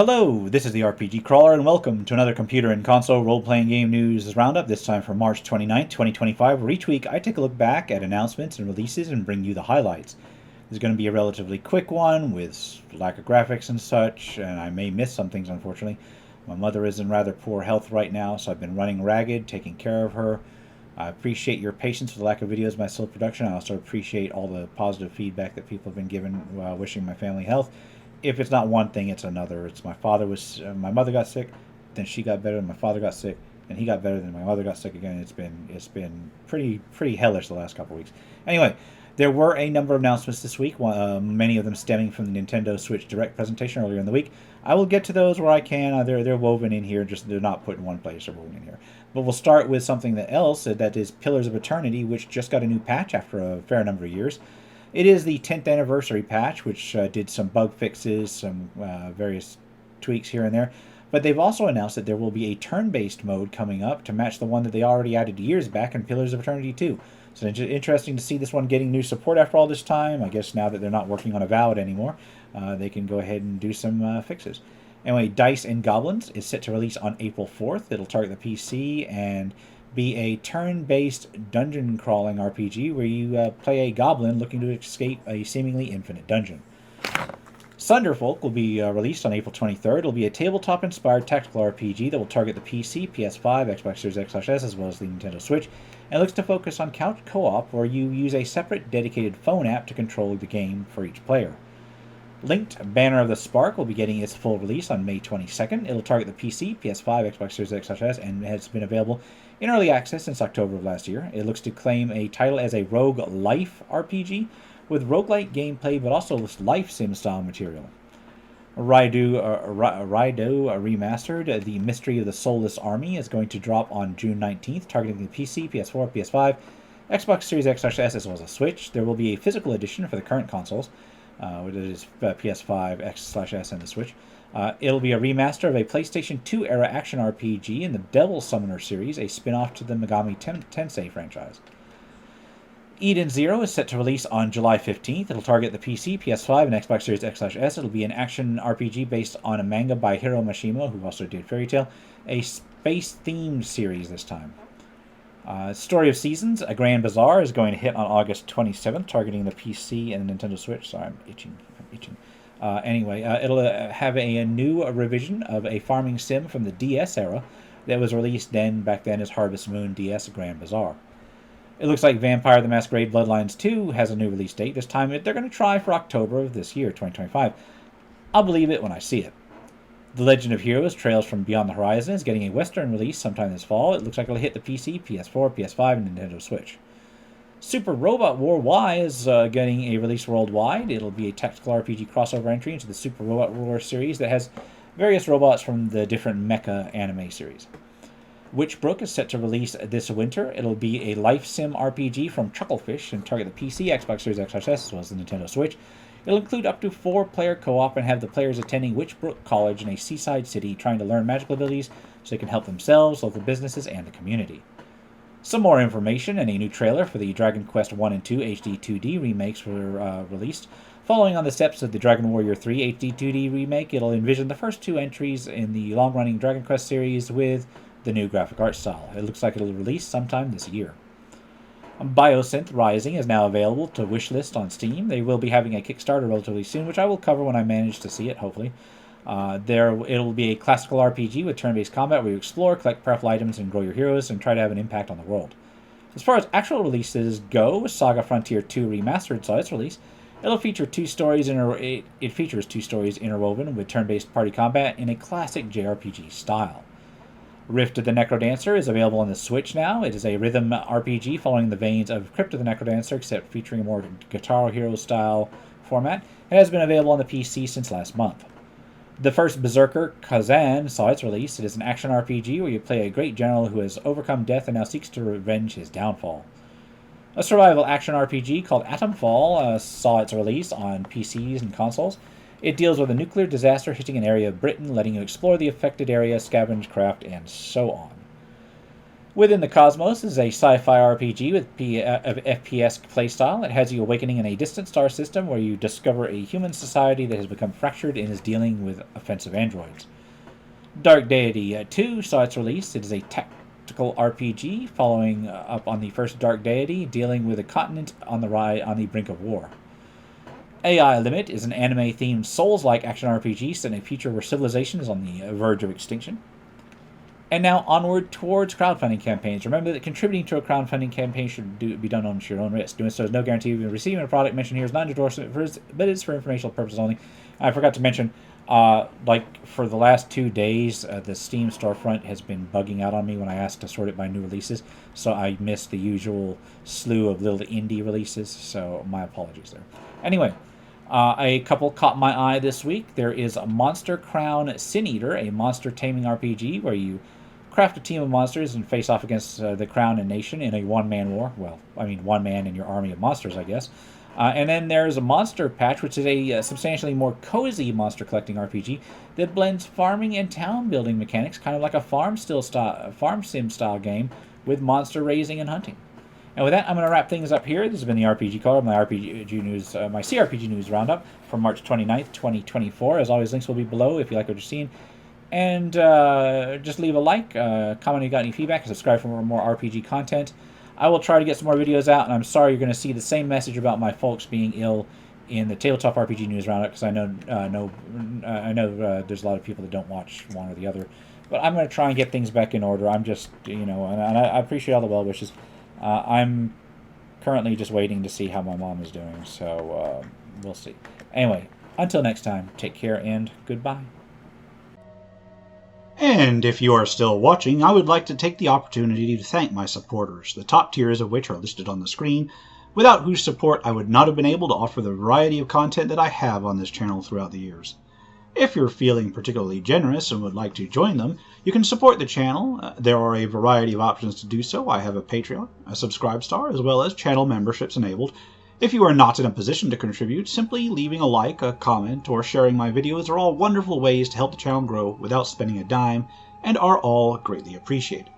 Hello, this is the RPG Crawler, and welcome to another computer and console role-playing game news roundup, this time for March 29th, 2025, where each week I take a look back at announcements and releases and bring you the highlights. This is going to be a relatively quick one, with lack of graphics and such, and I may miss some things, unfortunately. My mother is in rather poor health right now, so I've been running ragged, taking care of her. I appreciate your patience with the lack of videos of my slow production. I also appreciate all the positive feedback that people have been giving, wishing my family health. If it's not one thing, it's another. It's my mother got sick, then she got better, and my father got sick, and he got better, then my mother got sick again. It's been pretty hellish the last couple of weeks. Anyway, there were a number of announcements this week, many of them stemming from the Nintendo Switch Direct presentation earlier in the week. I will get to those where I can. They're woven in here, just they're not put in one place or woven in here. But we'll start with something that is Pillars of Eternity, which just got a new patch after a fair number of years. It is the 10th anniversary patch, which did some bug fixes, some various tweaks here and there. But they've also announced that there will be a turn-based mode coming up to match the one that they already added years back in Pillars of Eternity 2. So it's interesting to see this one getting new support after all this time. I guess now that they're not working on Avowed anymore, they can go ahead and do some fixes. Anyway, Dice and Goblins is set to release on April 4th. It'll target the PC and be a turn-based dungeon-crawling RPG where you play a goblin looking to escape a seemingly infinite dungeon. Sunderfolk will be released on April 23rd. It'll be a tabletop-inspired tactical RPG that will target the PC, PS5, Xbox Series X/S, as well as the Nintendo Switch, and looks to focus on couch co-op, where you use a separate dedicated phone app to control the game for each player. Linked Banner of the Spark will be getting its full release on May 22nd. It'll target the PC, PS5, Xbox Series X/S, and has been available in early access since October of last year. It looks to claim a title as a rogue life RPG with roguelike gameplay, but also life sim style material. Raido Remastered, The Mystery of the Soulless Army, is going to drop on June 19th, targeting the PC, PS4, PS5, Xbox Series X/S, as well as a Switch. There will be a physical edition for the current consoles, which is PS5, X/S, and the Switch. It'll be a remaster of a PlayStation 2 era action RPG in the Devil Summoner series, a spin-off to the Megami Tensei franchise. Eden Zero is set to release on July 15th. It'll target the PC, PS5, and Xbox Series X/S. It'll be an action RPG based on a manga by Hiro Mashima, who also did Fairy Tail, a space-themed series this time. Story of Seasons, A Grand Bazaar, is going to hit on August 27th, targeting the PC and the Nintendo Switch. Sorry, I'm itching. It'll have a new revision of a farming sim from the DS era that was released back then as Harvest Moon DS Grand Bazaar. It looks like Vampire the Masquerade Bloodlines 2 has a new release date. This time they're going to try for October of this year, 2025. I'll believe it when I see it. The Legend of Heroes Trails from Beyond the Horizon is getting a Western release sometime this fall. It looks like it'll hit the PC, PS4, PS5, and Nintendo Switch. Super Robot War Y is getting a release worldwide. It'll be a tactical RPG crossover entry into the Super Robot War series that has various robots from the different mecha anime series. Witchbrook is set to release this winter. It'll be a life sim RPG from Chucklefish and target the PC, Xbox Series X/S, as well as the Nintendo Switch. It'll include up to 4-player co-op and have the players attending Witchbrook College in a seaside city trying to learn magical abilities so they can help themselves, local businesses, and the community. Some more information and a new trailer for the Dragon Quest 1 and 2 HD 2D remakes were released. Following on the steps of the Dragon Warrior 3 HD 2D remake, it'll envision the first two entries in the long-running Dragon Quest series with the new graphic art style. It looks like it'll release sometime this year. Biosynth Rising is now available to wishlist on Steam. They will be having a Kickstarter relatively soon, which I will cover when I manage to see it, hopefully. It'll be a classical RPG with turn-based combat where you explore, collect powerful items, and grow your heroes, and try to have an impact on the world. As far as actual releases go, Saga Frontier 2 Remastered saw its release. It features two stories interwoven with turn-based party combat in a classic JRPG style. Rift of the Necrodancer is available on the Switch now. It is a rhythm RPG following the veins of Crypt of the Necrodancer, except featuring a more Guitar Hero style format. It has been available on the PC since last month. The first Berserker, Kazan, saw its release. It is an action RPG where you play a great general who has overcome death and now seeks to revenge his downfall. A survival action RPG called Atomfall saw its release on PCs and consoles. It deals with a nuclear disaster hitting an area of Britain, letting you explore the affected area, scavenge, craft, and so on. Within the Cosmos is a sci-fi RPG with FPS playstyle. It has you awakening in a distant star system where you discover a human society that has become fractured and is dealing with offensive androids. Dark Deity 2 saw its release. It is a tactical RPG following up on the first Dark Deity, dealing with a continent on the brink of war. AI Limit is an anime-themed Souls-like action RPG set in a future where civilization is on the verge of extinction. And now onward towards crowdfunding campaigns. Remember that contributing to a crowdfunding campaign should be done on your own risk. Doing so is no guarantee of receiving a product mentioned here is not an endorsement, but it's for informational purposes only. I forgot to mention, like for the last 2 days, the Steam storefront has been bugging out on me when I asked to sort it by new releases, so I missed the usual slew of little indie releases, so my apologies there. Anyway, a couple caught my eye this week. There is a Monster Crown Sin Eater, a monster taming RPG where you craft a team of monsters and face off against the Crown and Nation in a one-man war. Well, I mean one man and your army of monsters, I guess. And then there's a Monster Patch, which is a substantially more cozy monster collecting RPG that blends farming and town building mechanics, kind of like a farm sim style game with monster raising and hunting. And with that, I'm going to wrap things up here. This has been the RPG Caller, my CRPG News Roundup for March 29th, 2024. As always, links will be below if you like what you're seeing. And just leave a like, comment if you got any feedback, and subscribe for more RPG content. I will try to get some more videos out, and I'm sorry you're going to see the same message about my folks being ill in the Tabletop RPG News Roundup, because I know there's a lot of people that don't watch one or the other. But I'm going to try and get things back in order. I'm just, and I appreciate all the well wishes. I'm currently just waiting to see how my mom is doing, so we'll see. Anyway, until next time, take care and goodbye. And if you are still watching, I would like to take the opportunity to thank my supporters, the top tiers of which are listed on the screen, without whose support I would not have been able to offer the variety of content that I have on this channel throughout the years. If you're feeling particularly generous and would like to join them, you can support the channel. There are a variety of options to do so. I have a Patreon, a Subscribe Star, as well as channel memberships enabled. If you are not in a position to contribute, simply leaving a like, a comment, or sharing my videos are all wonderful ways to help the channel grow without spending a dime, and are all greatly appreciated.